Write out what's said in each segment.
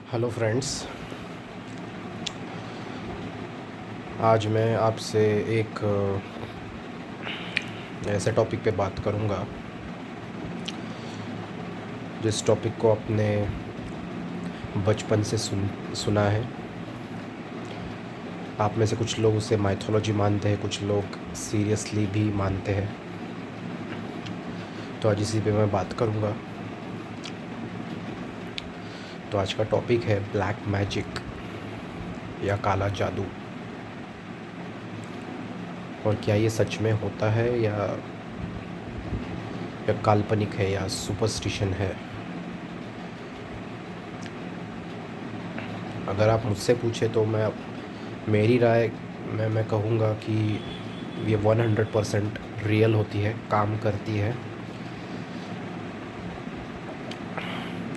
Hello friends. आज मैं आपसे एक ऐसे टॉपिक पे बात करूँगा जिस टॉपिक को आपने बचपन से सुना है। आप में से कुछ लोग उसे माइथोलॉजी मानते हैं, कुछ लोग सीरियसली भी मानते हैं। तो आज इसी पे मैं बात करूँगा। तो आज का टॉपिक है ब्लैक मैजिक या काला जादू। और क्या ये सच में होता है या काल्पनिक है या सुपरस्टिशन है। अगर आप मुझसे पूछे तो मेरी राय मैं कहूँगा कि ये 100% रियल होती है, काम करती है।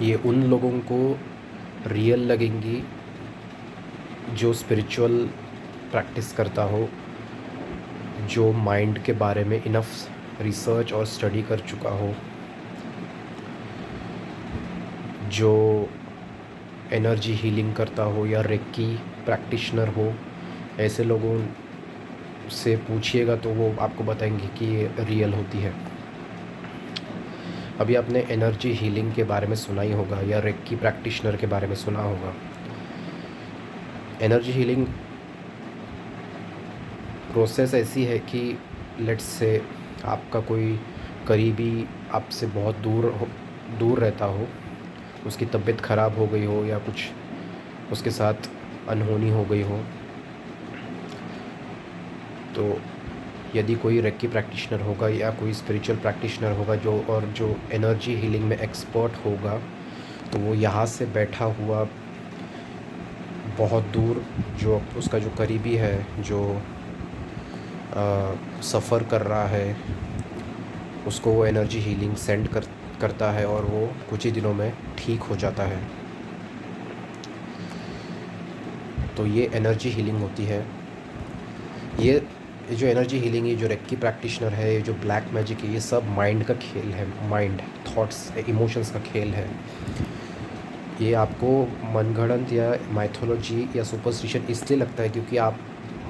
ये उन लोगों को रियल लगेंगी जो स्पिरिचुअल प्रैक्टिस करता हो, जो माइंड के बारे में इनफ रिसर्च और स्टडी कर चुका हो, जो एनर्जी हीलिंग करता हो या रेकी प्रैक्टिशनर हो। ऐसे लोगों से पूछिएगा तो वो आपको बताएंगे कि ये रियल होती है। अभी आपने एनर्जी हीलिंग के बारे में सुना ही होगा या रेकी प्रैक्टिशनर के बारे में सुना होगा। एनर्जी हीलिंग प्रोसेस ऐसी है कि लेट्स से आपका कोई करीबी आपसे बहुत दूर रहता हो, उसकी तबीयत ख़राब हो गई हो या कुछ उसके साथ अनहोनी हो गई हो, तो यदि कोई रेकी प्रैक्टिशनर होगा या कोई स्पिरिचुअल प्रैक्टिशनर होगा जो एनर्जी हीलिंग में एक्सपर्ट होगा, तो वो यहाँ से बैठा हुआ बहुत दूर जो उसका जो करीबी है, जो सफ़र कर रहा है, उसको वो एनर्जी हीलिंग करता है और वो कुछ ही दिनों में ठीक हो जाता है। तो ये एनर्जी हीलिंग होती है। ये जो एनर्जी हीलिंग है, जो रेकी प्रैक्टिशनर है, ये जो ब्लैक मैजिक है, ये सब माइंड का खेल है। माइंड, थॉट्स, इमोशंस का खेल है। ये आपको मनगढ़ंत या माइथोलॉजी या सुपरस्टिशन इसलिए लगता है क्योंकि आप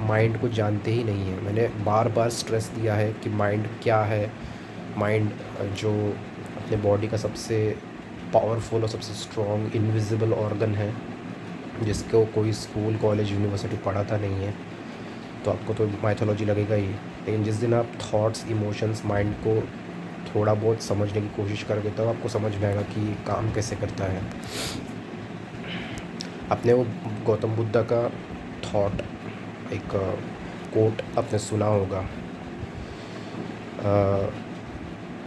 माइंड को जानते ही नहीं हैं। मैंने बार बार स्ट्रेस दिया है कि माइंड क्या है। माइंड जो अपने बॉडी का सबसे पावरफुल और सबसे स्ट्रॉन्ग इनविजिबल ऑर्गन है, जिसको कोई स्कूल, कॉलेज, यूनिवर्सिटी पढ़ाता नहीं है, तो आपको तो माइथोलॉजी लगेगा ही। लेकिन जिस दिन आप थॉट्स, इमोशंस, माइंड को थोड़ा बहुत समझने की कोशिश करोगे तब आपको समझ में आएगा कि काम कैसे करता है। आपने वो गौतम बुद्धा का थॉट, एक कोट आपने सुना होगा,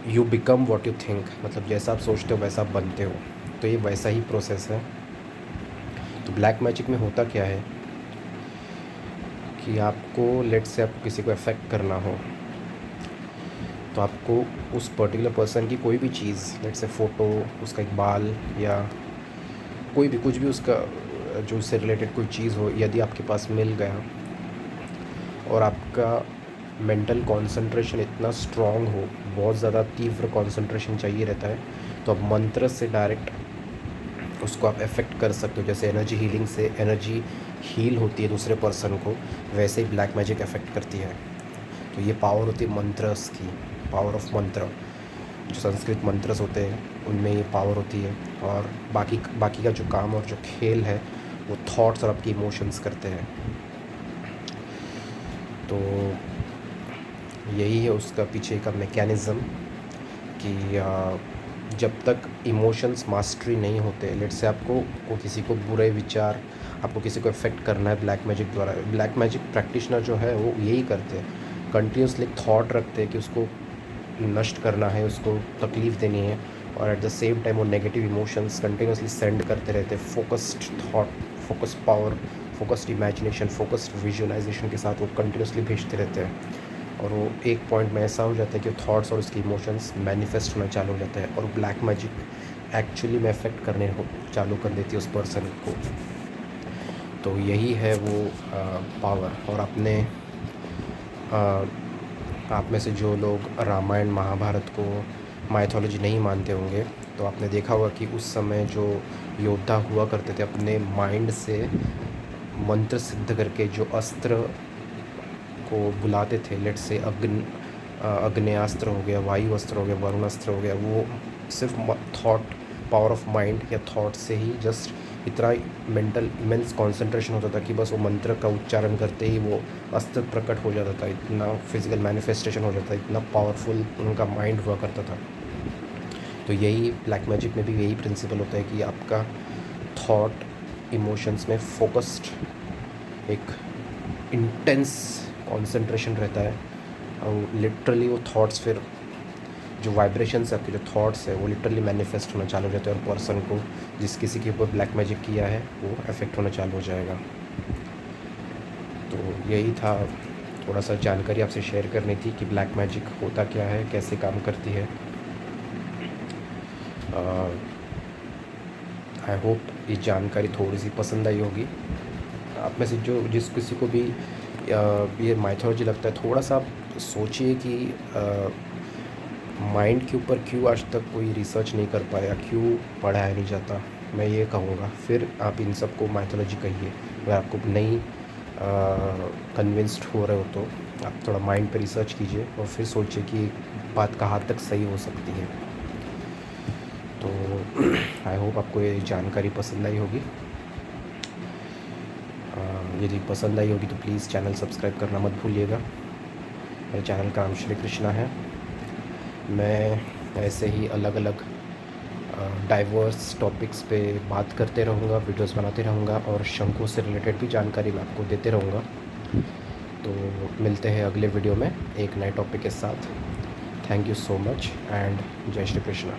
you become what you think, मतलब जैसा आप सोचते हो वैसा आप बनते हो। तो ये वैसा ही प्रोसेस है। तो ब्लैक मैजिक में होता क्या है कि आपको लेट से आपको किसी को अफेक्ट करना हो, तो आपको उस पर्टिकुलर पर्सन की कोई भी चीज़, लेट से फ़ोटो, उसका एक बाल या कोई भी कुछ भी उसका जो उससे रिलेटेड कोई चीज़ हो, यदि आपके पास मिल गया और आपका मेंटल कंसंट्रेशन इतना स्ट्रॉन्ग हो, बहुत ज़्यादा तीव्र कंसंट्रेशन चाहिए रहता है, तो आप मंत्र से डायरेक्ट उसको आप अफेक्ट कर सकते हो। जैसे एनर्जी हीलिंग से एनर्जी हील होती है दूसरे पर्सन को, वैसे ही ब्लैक मैजिक अफेक्ट करती है। तो ये पावर होती है मंत्रस की, पावर ऑफ मंत्र। जो संस्कृत मंत्रस होते हैं उनमें ये पावर होती है। और बाकी का जो काम और जो खेल है वो थॉट्स और आपके इमोशंस करते हैं। तो यही है उसका पीछे का मैकेनिज़्म कि जब तक इमोशंस मास्टरी नहीं होते, लेट से आपको किसी को बुरे विचार, आपको किसी को इफ़ेक्ट करना है ब्लैक मैजिक द्वारा। ब्लैक मैजिक प्रैक्टिशनर जो है वो यही करते हैं, कंटिन्यूसली थॉट रखते हैं कि उसको नष्ट करना है, उसको तकलीफ़ देनी है, और एट द सेम टाइम वो नेगेटिव इमोशंस कंटिन्यूसली सेंड करते रहते हैं। Focused thought, focused power, focused imagination, focused visualisation के साथ वो कंटिन्यूसली भेजते रहते हैं। और वो एक पॉइंट में ऐसा हो जाता है कि थॉट्स और उसके इमोशंस मैनिफेस्ट होना चालू हो जाता है और ब्लैक मैजिक एक्चुअली में अफेक्ट करने चालू कर देती है उस पर्सन को। तो यही है वो पावर। और आप में से जो लोग रामायण, महाभारत को माइथोलॉजी नहीं मानते होंगे, तो आपने देखा होगा कि उस समय जो योद्धा हुआ करते थे, अपने माइंड से मंत्र सिद्ध करके जो अस्त्र को बुलाते थे, लेट्स से अग्नेयास्त्र हो गया, वायु अस्त्र हो गया, वरुण अस्त्र हो गया, वो सिर्फ थॉट, पावर ऑफ माइंड या थॉट से ही जस्ट इतना मेंटल इमेंस कंसंट्रेशन होता था कि बस वो मंत्र का उच्चारण करते ही वो अस्त्र प्रकट हो जाता था, इतना फिजिकल मैनिफेस्टेशन हो जाता था, इतना पावरफुल उनका माइंड हुआ करता था। तो यही ब्लैक मैजिक में भी यही प्रिंसिपल होता है कि आपका थॉट इमोशंस में फोकस्ड एक इंटेंस कंसंट्रेशन रहता है, और लिटरली वो थॉट्स फिर जो वाइब्रेशंस है, आपके जो थॉट्स है, वो लिटरली मैनिफेस्ट होना चालू हो जाते हैं, और पर्सन को जिस किसी के ऊपर ब्लैक मैजिक किया है वो अफेक्ट होना चालू हो जाएगा। तो यही था, थोड़ा सा जानकारी आपसे शेयर करनी थी कि ब्लैक मैजिक होता क्या है, कैसे काम करती है। आई होप ये जानकारी थोड़ी सी पसंद आई होगी आप में से जिस किसी को भी ये माइथोलॉजी लगता है, थोड़ा सा आप सोचिए कि माइंड के ऊपर क्यों आज तक कोई रिसर्च नहीं कर पाया, क्यों पढ़ाया नहीं जाता। मैं ये कहूँगा, फिर आप इन सब को माइथोलॉजी कहिए। अगर आपको नहीं कन्विंस्ड हो रहे हो तो आप थोड़ा माइंड पे रिसर्च कीजिए और फिर सोचिए कि बात कहाँ तक सही हो सकती है। तो आई होप आपको ये जानकारी पसंद आई होगी। यदि पसंद आई होगी तो प्लीज़ चैनल सब्सक्राइब करना मत भूलिएगा। मेरे चैनल का नाम श्री कृष्णा है। मैं ऐसे ही अलग अलग डाइवर्स टॉपिक्स पे बात करते रहूँगा, वीडियोस बनाते रहूँगा, और शंखों से रिलेटेड भी जानकारी मैं आपको देते रहूँगा। तो मिलते हैं अगले वीडियो में एक नए टॉपिक के साथ। Thank you so much and जय श्री कृष्णा।